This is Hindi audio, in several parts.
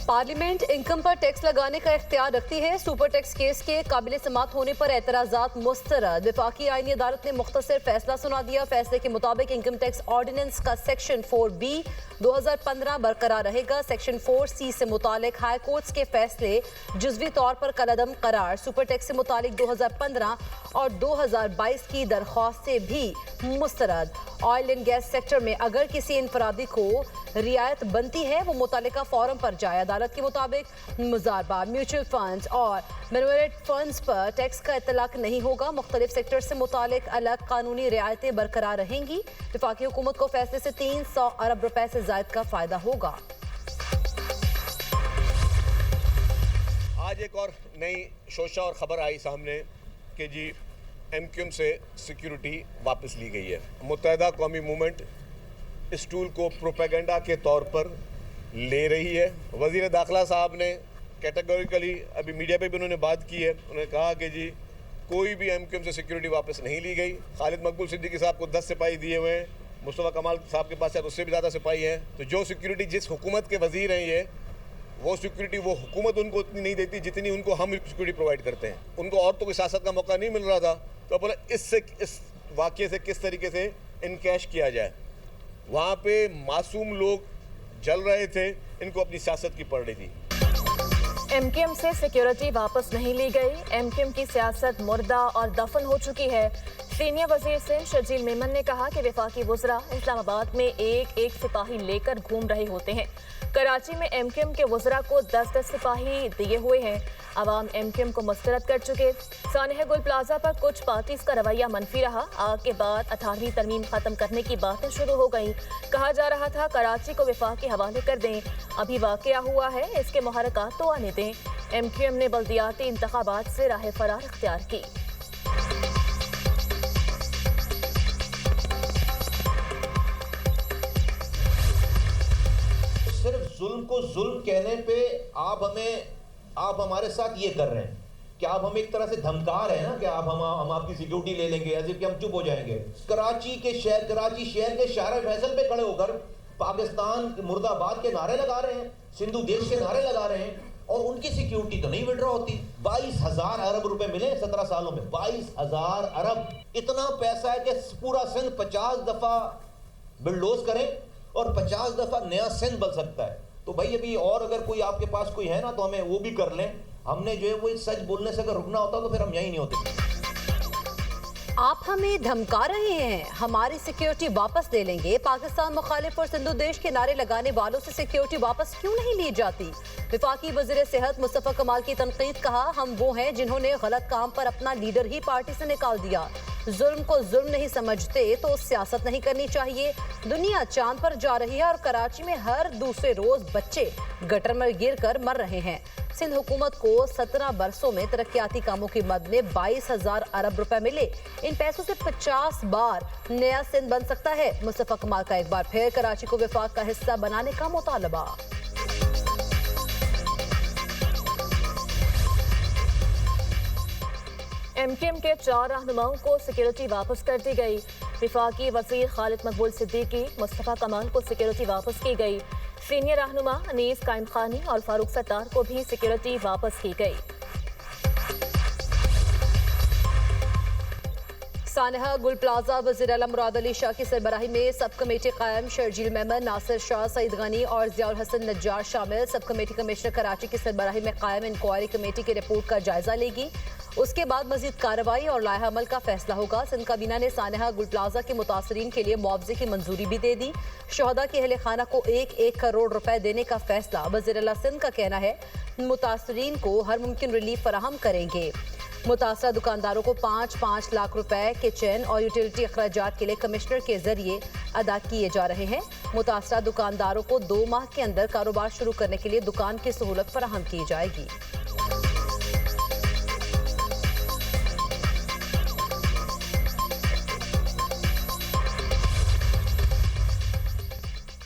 पार्लियामेंट इनकम पर टैक्स लगाने का इख्तियार रखती है। सुपर टैक्स केस के काबिल समात होने पर एतराजात मुस्तरद। वफाकी आईनी अदालत ने मुख्तसर फैसला सुना दिया। फैसले के मुताबिक इनकम टैक्स ऑर्डिनेंस का सेक्शन 4B 2015 बरकरार रहेगा। सेक्शन 4C से मुतालिक हाई कोर्ट्स के फैसले जुज़वी तौर पर कलअदम करार। सुपर टैक्स से मुतालिक 2015 और 2022 की दरख्वास्तें भी मुस्तरद। ऑयल एंड गैस सेक्टर में अगर किसी इनफरादी को रियायत बनती है वो मुतल्लिका फॉरम पर जाए। अदालत के मुताबिक मुजारबा, म्यूचुअल फंड्स और मिनरल फंड्स पर टैक्स का इतलाक नहीं होगा। मुख्तलिफ सेक्टर से मुतालिक अलग कानूनी रियायतें बरकरार रहेंगी। वफाकी हुकूमत को फैसले से 300 अरब रुपए से ज़ायद का फायदा होगा। आज एक और नई शोशा और ख़बर आई सामने कि जी MQM से सिक्योरिटी वापस ली गई है। मुत्तहिदा कौमी मूवमेंट इस टूल को प्रोपेगेंडा के तौर पर ले रही है। वज़ीर दाखिला साहब ने कैटेगोरिकली अभी मीडिया पे भी उन्होंने बात की है। उन्होंने कहा कि जी कोई भी MQM से सिक्योरिटी वापस नहीं ली गई। खालिद मकबूल सिद्दीकी साहब को 10 सिपाही दिए हुए हैं। मुस्तफ़ा कमाल साहब के पास शायद उससे भी ज़्यादा सिपाही हैं। तो जो सिक्योरिटी जिस हुकूमत के वज़ीर हैं ये वो सिक्योरिटी वो हुकूमत उनको उतनी नहीं देती जितनी उनको हम सिक्योरिटी प्रोवाइड करते हैं। उनको औरतों की सियासत का मौका नहीं मिल रहा था। तो बोला इस वाक़े से किस तरीके से इनकैश किया जाए। वहाँ पे मासूम लोग जल रहे थे, इनको अपनी सियासत की पड़ रही थी। MQM से सिक्योरिटी वापस नहीं ली गई। MQM की सियासत मुर्दा और दफन हो चुकी है। सीनियर वजीर सिंध शर्जील मेमन ने कहा कि वफाकी वज़रा इस्लामाबाद में एक सिपाही लेकर घूम रहे होते हैं। कराची में MQM के वज़रा को 10-10 सिपाही दिए हुए हैं। अवाम MQM को मुस्तरद कर चुके। सानह गुल प्लाजा पर कुछ पार्टीज का रवैया मनफी रहा। आग के बाद 18वीं तरमीम खत्म करने की बातें शुरू हो गई। कहा जा रहा था कराची को वफाक के हवाले कर दें। अभी वाक़या हुआ है, इसके मुहरकात तो आने दें। MQM ने बल्दियाती इंतखाबात से राह फरार इख्तियार की। सिर्फ जुल्म को जुल्म कहने पे आप हमारे साथ ये कर रहे हैं कि आप हम एक तरह से धमका रहे हैं ना कि हम आपकी सिक्योरिटी ले लेंगे, ऐसे कि हम चुप हो जाएंगे। कराची शहर के शार फैसल पे खड़े होकर पाकिस्तान मुर्दाबाद के नारे लगा रहे हैं, सिंधु देश के नारे लगा रहे हैं और उनकी सिक्योरिटी तो नहीं विड्रॉ होती। 22,000 अरब रुपए मिले 17 सालों में। 22,000 अरब, इतना पैसा है कि पूरा सिंध 50 दफा बिल्डोज करें और 50 दफा नया सिंध बन सकता है। तो भाई अभी और अगर कोई आपके पास कोई है ना तो हमें वो भी कर लें। हमने जो है वो सच बोलने से अगर रुकना होता तो फिर हम यही नहीं होते। आप हमें धमका रहे हैं, हमारी सिक्योरिटी वापस ले लेंगे। पाकिस्तान मुखालिफ और सिंधु देश के नारे लगाने वालों से सिक्योरिटी वापस क्यों नहीं ली जाती। वफाकी वज़ीर सेहत मुस्तफ़ा कमाल की तनकीद। कहा हम वो हैं जिन्होंने गलत काम पर अपना लीडर ही पार्टी से निकाल दिया। जुल्म को जुल्म नहीं समझते तो सियासत नहीं करनी चाहिए। दुनिया चांद पर जा रही है और कराची में हर दूसरे रोज बच्चे गटर में गिर कर मर रहे हैं। सिंध हुकूमत को 17 बरसों में तरक्याती कामों की मद में 22,000 अरब रुपए मिले। इन पैसों से 50 बार नया सिंध बन सकता है। मुस्तफ़ा कमाल का एक बार फिर कराची को वफाक का हिस्सा बनाने का मुतालबा। MQM के 4 रहनुमाओं को सिक्योरिटी वापस कर दी गई। वफाकी वज़ीर खालिद मकबूल सिद्दीकी, मुस्तफ़ा कमाल को सिक्योरिटी वापस की गई। सीनियर रहनुमा अनीस कायम खानी और फारूक सत्तार को भी सिक्योरिटी वापस की गई। सानहा गुल प्लाजा वज़ीर आला मुराद अली शाह की सरबराही में सब कमेटी कायम। शर्जील मेमन, नासिर शाह, सईद गनी और ज़ियाउल हसन नज्जार शामिल। सब कमेटी कमिश्नर कराची की सरबराही में कायम इंक्वायरी कमेटी की रिपोर्ट का जायजा लेगी। उसके बाद मजीद कार्रवाई और लाहे अमल का फैसला होगा। सिंध काबीना ने सानहा गुल प्लाजा के मुतासरीन के लिए मुआवजे की मंजूरी भी दे दी। शहदा के अहले खाना को 1-1 करोड़ रुपए देने का फैसला। वज़ीर आला सिंध का कहना है मुतासरीन को हर मुमकिन रिलीफ फराहम करेंगे। मुतासरा दुकानदारों को 5-5 लाख रुपए किचन और यूटिलिटी अखराजात के लिए कमिश्नर के जरिए अदा किए जा रहे हैं। मुतासरा दुकानदारों को 2 माह के अंदर कारोबार शुरू करने के लिए दुकान की सहूलत फराहम की जाएगी।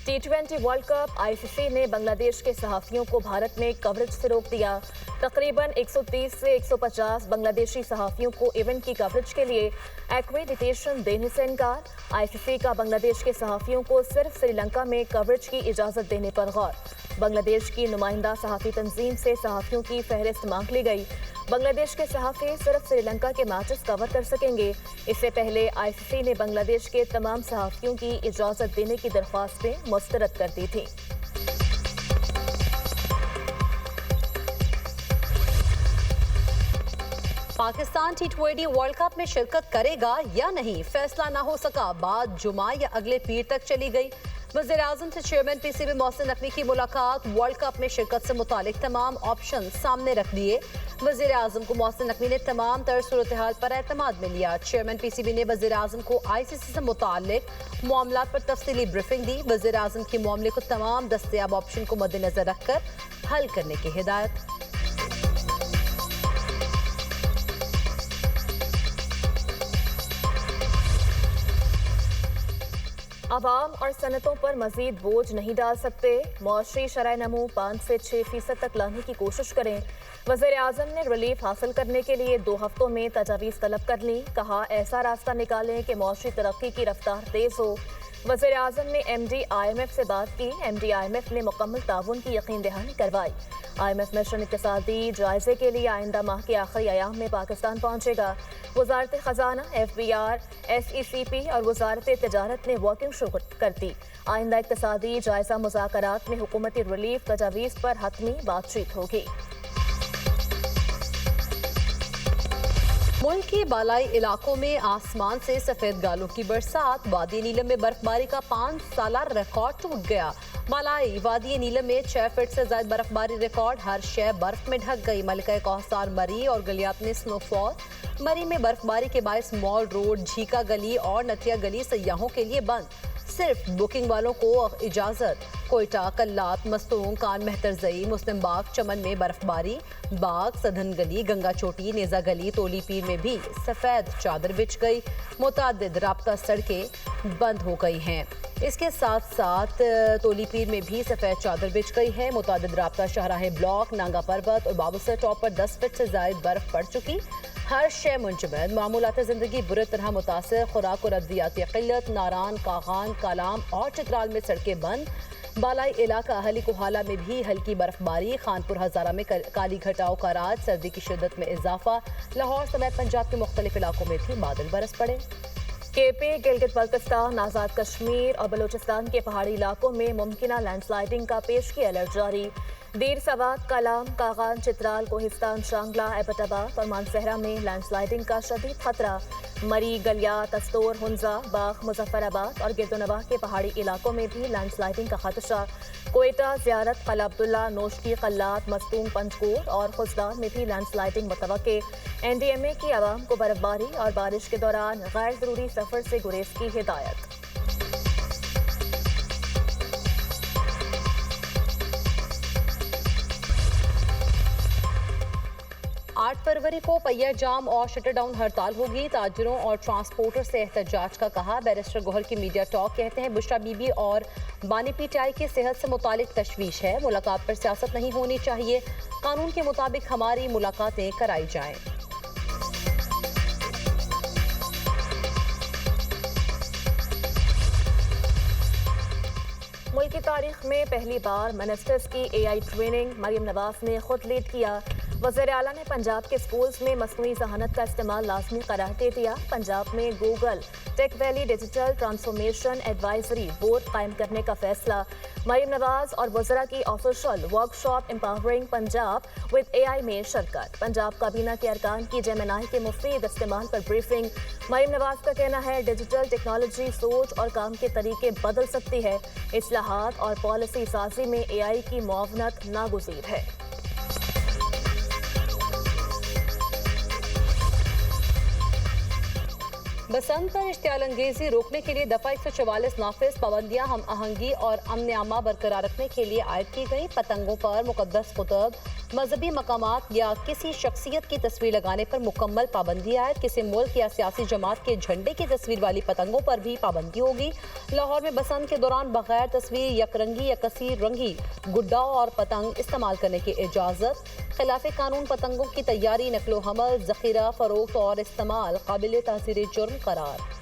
T20 वर्ल्ड कप ICC ने बांग्लादेश के सहाफियों को भारत में कवरेज से रोक दिया। तकरीबन 130 से 150 बांग्लादेशी सहाफियों को इवेंट की कवरेज के लिए एक्रेडिटेशन देने से इनकार। ICC का बांग्लादेश के सहाफियों को सिर्फ श्रीलंका में कवरेज की इजाज़त देने पर गौर। बांग्लादेश की नुमाइंदा सहाफ़ी तंजीम से सहाफ़ियों की फहरिस्त मांग ली गई। बांग्लादेश के सहाफ़ी सिर्फ श्रीलंका के मैचेस कवर कर सकेंगे। इससे पहले ICC ने बांग्लादेश के तमाम सहाफ़ियों की इजाज़त देने की दरख्वास्तें मुस्तरद कर दी थी। पाकिस्तान T20 वर्ल्ड कप में शिरकत करेगा या नहीं, फैसला ना हो सका। बात जुमा या अगले पीर तक चली गई। वज़ीर-ए-आज़म से चेयरमैन PCB मोहसिन नकवी की मुलाकात, वर्ल्ड कप में शिरकत से मुतालिक तमाम ऑप्शन सामने रख दिए। वज़ीर-ए-आज़म को मोहसिन नकवी ने तमाम तर सूरत हाल पर एतमाद में लिया। चेयरमैन PCB ने वज़ीर-ए-आज़म को ICC से मुतालिक मामला पर तफसीली ब्रीफिंग दी। वज़ीर-ए-आज़म की मामले को तमाम दस्तयाब ऑप्शन को मद्देनजर रखकर हल करने की हिदायत। आवाम और सनतों पर मजीद बोझ नहीं डाल सकते। मौशरी शरह नमू 5 से 6% तक लाने की कोशिश करें। वज़ीर-ए-आज़म ने रिलीफ हासिल करने के लिए 2 हफ्तों में तजावीज़ तलब कर ली। कहा, ऐसा रास्ता निकालें कि मौशरी तरक्की की रफ्तार तेज़ हो। वज़ीर-ए-आज़म ने MD IMF से बात की। MD IMF ने मुकम्मल ताउन की यकीन दहानी करवाई। IMF मिशन इक़्तिसादी जायजे के लिए आइंदा माह के आखिरी अयाम में पाकिस्तान पहुंचेगा। वज़ारत ख़जाना, FBR, SECP और वज़ारत तिजारत ने वर्किंग शुरू कर दी। आइंदा इक़्तिसादी जायजा मुज़ाकरात में हुकूमती रिलीफ तजावीज़ पर हतमी बातचीत होगी। मुल्क के बालाई इलाकों में आसमान से सफेद गालों की बरसात। वादी नीलम में बर्फबारी का 5 साला रिकॉर्ड टूट गया। बालाई वादी नीलम में 6 फीट से ज्यादा बर्फबारी रिकॉर्ड। हर शय बर्फ में ढक गई। मलिका कौसार मरी और गलियात में स्नोफॉल। मरी में बर्फबारी के बायस मॉल रोड, झीका गली और नथिया गली सयाहों के लिए बंद। सिर्फ बुकिंग वालों को इजाजत। कोयटा, कल्लात, मस्तूंग, कान मेहतरजई, मुस्लिम बाग, चमन में बर्फबारी। बाग, सधन गली, गंगा चोटी, नेजा गली, तोली पीर में भी सफेद चादर बिछ गई। मुतादिद राब्ता सड़कें बंद हो गई हैं। इसके साथ साथ तोली पीर में भी सफेद चादर बिछ गई है। मुतादिद राब्ता शाहराह ब्लॉक, नांगा पर्वत और बाबूसर टॉप पर 10 फीट से ज्यादा बर्फ पड़ चुकी। हर शय मुंजमद। मामूलात ज़िंदगी बुरी तरह मुतासर। खुराक और अद्वियाती क़िल्लत। नारान, कागान, कालाम और चित्राल में सड़कें बंद। बालाई इलाका अहली कोहाला में भी हल्की बर्फबारी। खानपुर हज़ारा में काली घटाओं का राज। सर्दी की शिद्दत में इजाफा। लाहौर समेत पंजाब के मुख्तलिफ इलाकों में भी बादल बरस पड़े। KP, गिलगित बल्तिस्तान, आज़ाद कश्मीर और बलूचिस्तान के पहाड़ी इलाकों में मुमकिना लैंडस्लाइडिंग का पेशगी अलर्ट जारी। दीर सवात, कलाम, कागान, चित्राल, कोहिस्तान, शांगला, एबटाबाद और मानसहरा में लैंडस्लाइडिंग का शदीद खतरा। मरी, गलियात, अस्तोर, हुंजा, बाग, मुजफ्फराबाद और गिरदोनवाह के पहाड़ी इलाकों में भी लैंडस्लाइडिंग का खदशा। कोयटा, ज़ियारत, कला अब्दुल्ला, नोशकी, कल्लात, मस्तूम, पंचकोट और खुजदान में भी लैंडस्लाइडिंग मुतवक्के। NDMA की आवाम को बर्फबारी और बारिश के दौरान गैर ज़रूरी सफ़र से गुरेज की हिदायत। 8 फरवरी को पहिया जाम और शटर डाउन हड़ताल होगी। ताजिरों और ट्रांसपोर्टर से एहतजाज का कहा। बैरिस्टर गोहर की मीडिया टॉक। कहते हैं बुशरा बीबी और बानी PTI की सेहत से मुतालिक तशवीश है। मुलाकात पर सियासत नहीं होनी चाहिए। कानून के मुताबिक हमारी मुलाकातें कराई जाएं। मुल्क की तारीख में पहली बार मिनिस्टर्स की AI ट्रेनिंग मरियम नवाज ने खुद लीड किया। वज़ीर आला ने पंजाब के स्कूल्स में मसनूई ज़हानत का इस्तेमाल लाजमी करार दे दिया। पंजाब में Google tech valley digital transformation advisory board कायम करने का फैसला। मरियम नवाज और वज़रा की official workshop empowering Punjab with AI में शिरकत। पंजाब काबीना के अरकान की जेमिनाई के मुफीद इस्तेमाल पर ब्रीफिंग। मरियम नवाज का कहना है डिजिटल टेक्नोलॉजी सोच और काम के तरीके बदल सकती है। इस्लाहात और पॉलिसी साजी में AI की मुआवनत नागुज़ीर है। बसंत पर इश्तियाल अंगेजी रोकने के लिए दफा 144 नाफिज। पाबंदियां हम आहंगी और अमन आमा बरकरार रखने के लिए आयद की गई। पतंगों पर मुकद्दस कुतब, मजहबी मकामात या किसी शख्सियत की तस्वीर लगाने पर मुकम्मल पाबंदी आयद। किसी मुल्क या सियासी जमात के झंडे की तस्वीर वाली पतंगों पर भी पाबंदी होगी। लाहौर में बसंत के दौरान बगैर तस्वीर यकरंगी या कसीर रंगी गुड्डा और पतंग इस्तेमाल करने की इजाज़त। खिलाफ कानून पतंगों की तैयारी, नकलो हमल, जखीरा, फरोख्त और इस्तेमाल काबिल तासीर जुर्म करार।